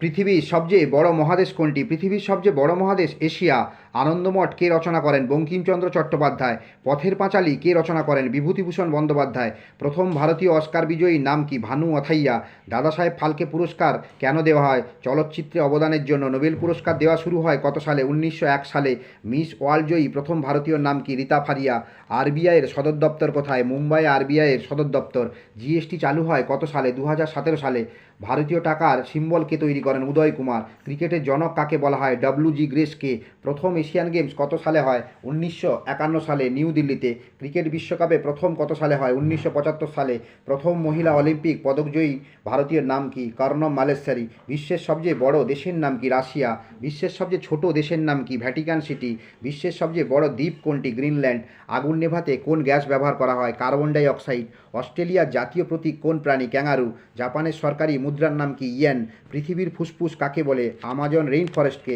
পৃথিবীর সবচেয়ে বড় মহাদেশ কোনটি? পৃথিবীর সবচেয়ে বড় মহাদেশ এশিয়া। আনন্দমঠ কে রচনা করেন? বঙ্কিমচন্দ্র চট্টোপাধ্যায়। পথের পাঁচালী কে রচনা করেন? বিভূতিভূষণ বন্দ্যোপাধ্যায়। প্রথম ভারতীয় অস্কার বিজয়ীর নাম কি? ভানু অথাইয়া। দাদাসাহেব ফালকে পুরস্কার কেন দেওয়া হয়? চলচ্চিত্রে অবদানের জন্য। নোবেল পুরস্কার দেওয়া শুরু হয় কত সালে? 1901 সালে। মিস ওয়ার্ল্ড জয়ী প্রথম ভারতীয় নাম কি? রীতা ফারিয়া। আরবিআইয়ের সদর দপ্তর কোথায়? মুম্বাই আরবিআইয়ের সদর দপ্তর। জিএসটি চালু হয় কত সালে? 2017 সালে। ভারতীয় টাকার সিম্বল কে তৈরি করেন? উদয় কুমার। ক্রিকেটের জনক কাকে বলা হয়? ডব্লিউ.জি. গ্রেসকে। প্রথম এশিয়ান গেমস কত সালে হয়? 1951 সালে নিউ দিল্লিতে। ক্রিকেট বিশ্বকাপে প্রথম কত সালে হয়? 1975 সালে। প্রথম মহিলা অলিম্পিক পদকজয়ী ভারতীয় নাম কি? কর্ণম মালেশ্বরী। বিশ্বের সবচেয়ে বড় দেশের নাম কি? রাশিয়া। বিশ্বের সবচেয়ে ছোট দেশের নাম কি? Vatican city. বিশ্বের সবচেয়ে বড় দ্বীপ কোনটি? গ্রিনল্যান্ড। আগুন নেভাতে কোন গ্যাস ব্যবহার করা হয়? Carbon die oxide. অস্ট্রেলিয়ার জাতীয় প্রতীক কোন প্রাণী? ক্যাঙ্গারু। জাপানের সরকারি মুদ্রার নাম কি? ইয়েন। পৃথিবীর ফুসফুস কাকে বলে? Amazon rain ফরেস্টকে।